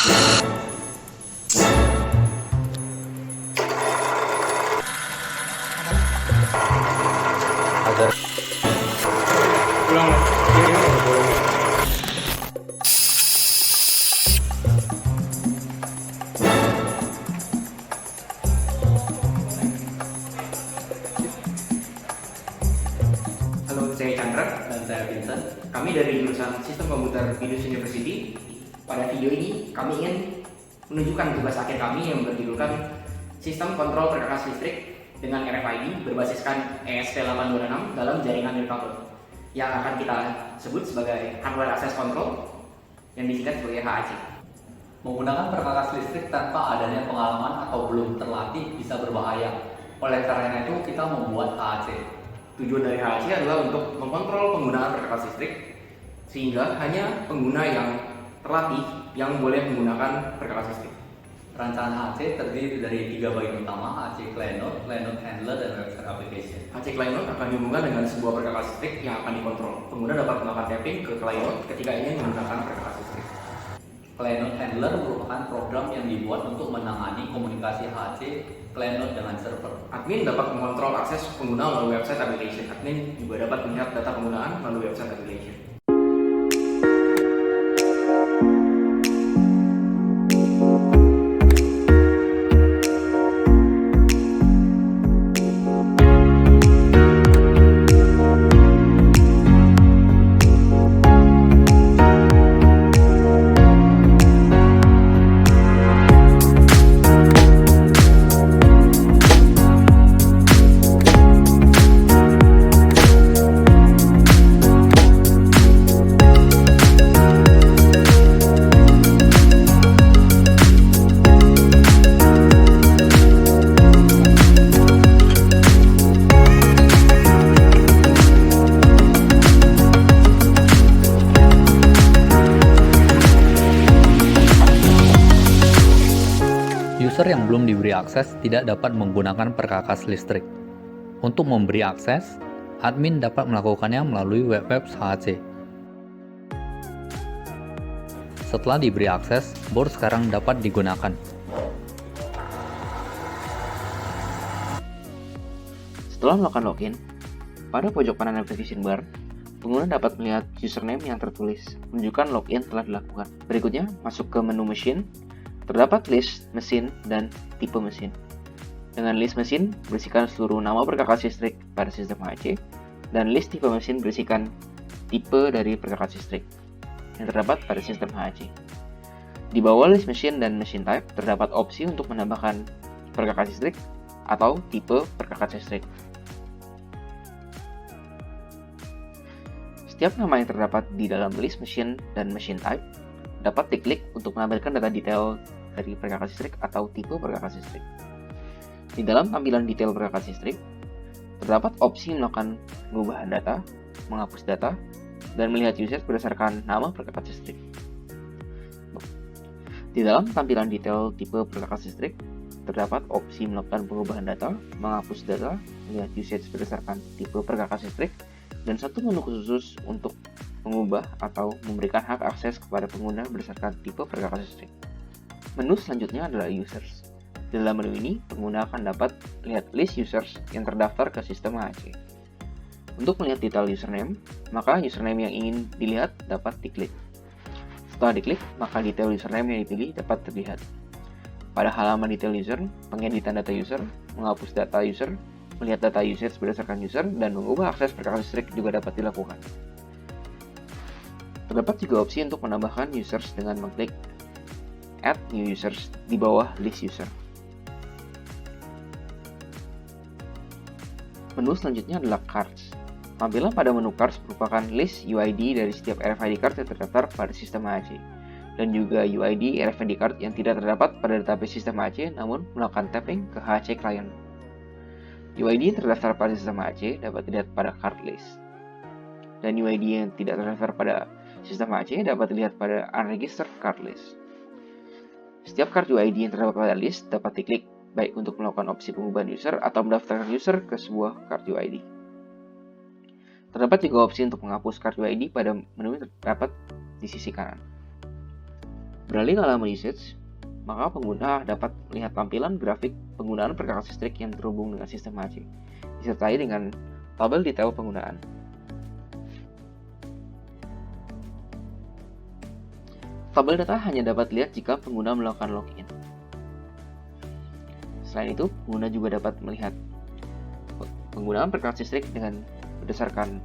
agar Ulang lagi. Halo, saya Chandra. dan saya Vincent. Kami dari jurusan Sistem Komputer Binus University. Pada video ini kami ingin menunjukkan tugas akhir kami yang berjudulkan Sistem Kontrol Perkakas Listrik dengan RFID berbasiskan ESP8266 dalam jaringan nirkabel yang akan kita sebut sebagai Hardware Access Control yang disingkat sebagai HAC. Menggunakan perkakas listrik tanpa adanya pengalaman atau belum terlatih bisa berbahaya. Oleh karena itu, kita membuat HAC. Tujuan dari HAC adalah untuk mengontrol penggunaan perkakas listrik sehingga hanya pengguna yang terlatih yang boleh menggunakan perkakas listrik. Rancangan HAC terdiri dari 3 bagian utama: HAC Client Node, Client Node Handler, dan Website Application. HAC Client Node akan dihubungkan dengan sebuah perkakas listrik yang akan dikontrol. Pengguna dapat melakukan tapping ke Client Node ketika ingin menggunakan perkakas listrik. Client Node Handler merupakan program yang dibuat untuk menangani komunikasi HAC Client Node dengan server. Admin dapat mengontrol akses pengguna melalui website application. Admin juga dapat melihat data penggunaan melalui website application. User yang belum diberi akses tidak dapat menggunakan perkakas listrik. Untuk memberi akses, admin dapat melakukannya melalui web HAC. Setelah diberi akses, board sekarang dapat digunakan. Setelah melakukan login, pada pojok kanan application bar, pengguna dapat melihat username yang tertulis, menunjukkan login telah dilakukan. Berikutnya, masuk ke menu mesin, terdapat list mesin dan tipe mesin. Dengan list mesin, berisikan seluruh nama perkakas listrik pada sistem HAC, dan list tipe mesin berisikan tipe dari perkakas listrik yang terdapat pada sistem HAC. Di bawah list mesin dan mesin type, terdapat opsi untuk menambahkan perkakas listrik atau tipe perkakas listrik. Setiap nama yang terdapat di dalam list mesin dan mesin type dapat diklik untuk menampilkan data detail dari perkakas listrik atau tipe perkakas listrik. Di dalam tampilan detail perkakas listrik, terdapat opsi melakukan pengubahan data, menghapus data, dan melihat usage berdasarkan nama perkakas listrik. Di dalam tampilan detail tipe perkakas listrik, terdapat opsi melakukan pengubahan data, menghapus data, melihat usage berdasarkan tipe perkakas listrik, dan satu menu khusus untuk mengubah atau memberikan hak akses kepada pengguna berdasarkan tipe perkakas listrik. Menu selanjutnya adalah users. Di dalam menu ini, pengguna akan dapat lihat list users yang terdaftar ke sistem HAC. Untuk melihat detail username, maka username yang ingin dilihat dapat diklik. Setelah diklik, maka detail username yang dipilih dapat terlihat. Pada halaman detail user, pengeditan data user, menghapus data user, melihat data users berdasarkan user, dan mengubah akses perkakas listrik juga dapat dilakukan. Terdapat juga opsi untuk menambahkan users dengan mengklik Add New Users di bawah list user. Menu selanjutnya adalah Cards. Tampilan pada menu Cards merupakan list UID dari setiap RFID card yang terdaftar pada sistem HAC, dan juga UID RFID card yang tidak terdapat pada database sistem HAC namun melakukan tapping ke HAC Client. UID yang terdaftar pada sistem HAC dapat dilihat pada card list, dan UID yang tidak terdaftar pada sistem HAC dapat dilihat pada unregistered card list. Setiap card UID yang terdapat pada list dapat diklik baik untuk melakukan opsi pengubahan user atau mendaftarkan user ke sebuah card UID. Terdapat juga opsi untuk menghapus card UID pada menu yang terdapat di sisi kanan. Beralih ke halaman usage, maka pengguna dapat melihat tampilan grafik penggunaan perkakas listrik yang terhubung dengan sistem HC, disertai dengan tabel detail penggunaan. Tabel data hanya dapat dilihat jika pengguna melakukan login. Selain itu, pengguna juga dapat melihat penggunaan perkakas listrik dengan berdasarkan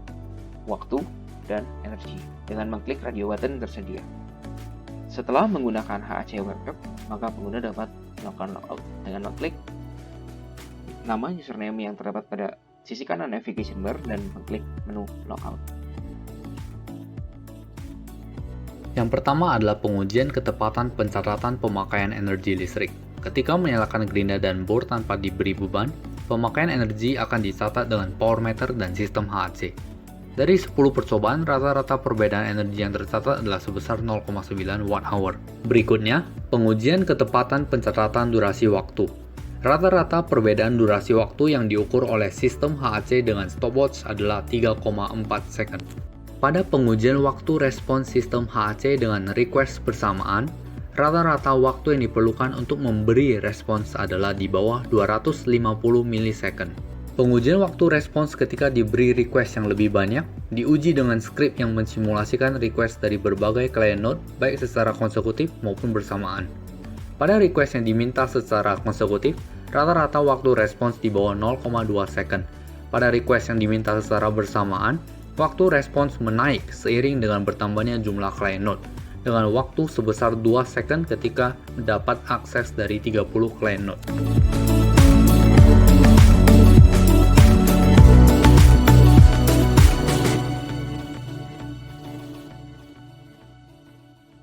waktu dan energi dengan mengklik radio button tersedia. Setelah menggunakan HAC Webpack, maka pengguna dapat melakukan logout dengan mengklik nama username yang terdapat pada sisi kanan navigation bar dan mengklik menu logout. Yang pertama adalah pengujian ketepatan pencatatan pemakaian energi listrik. Ketika menyalakan gerinda dan bor tanpa diberi beban, pemakaian energi akan dicatat dengan power meter dan sistem HAC. Dari 10 percobaan, rata-rata perbedaan energi yang tercatat adalah sebesar 0,9 Wh. Berikutnya, pengujian ketepatan pencatatan durasi waktu. Rata-rata perbedaan durasi waktu yang diukur oleh sistem HAC dengan stopwatch adalah 3,4 second. Pada pengujian waktu respons sistem HAC dengan request bersamaan, rata-rata waktu yang diperlukan untuk memberi respons adalah di bawah 250 milisecond. Pengujian waktu respons ketika diberi request yang lebih banyak diuji dengan skrip yang mensimulasikan request dari berbagai client node baik secara konsekutif maupun bersamaan. Pada request yang diminta secara konsekutif, rata-rata waktu respons di bawah 0,2 second. Pada request yang diminta secara bersamaan, waktu respons menaik seiring dengan bertambahnya jumlah client node, dengan waktu sebesar 2 second ketika mendapat akses dari 30 client node.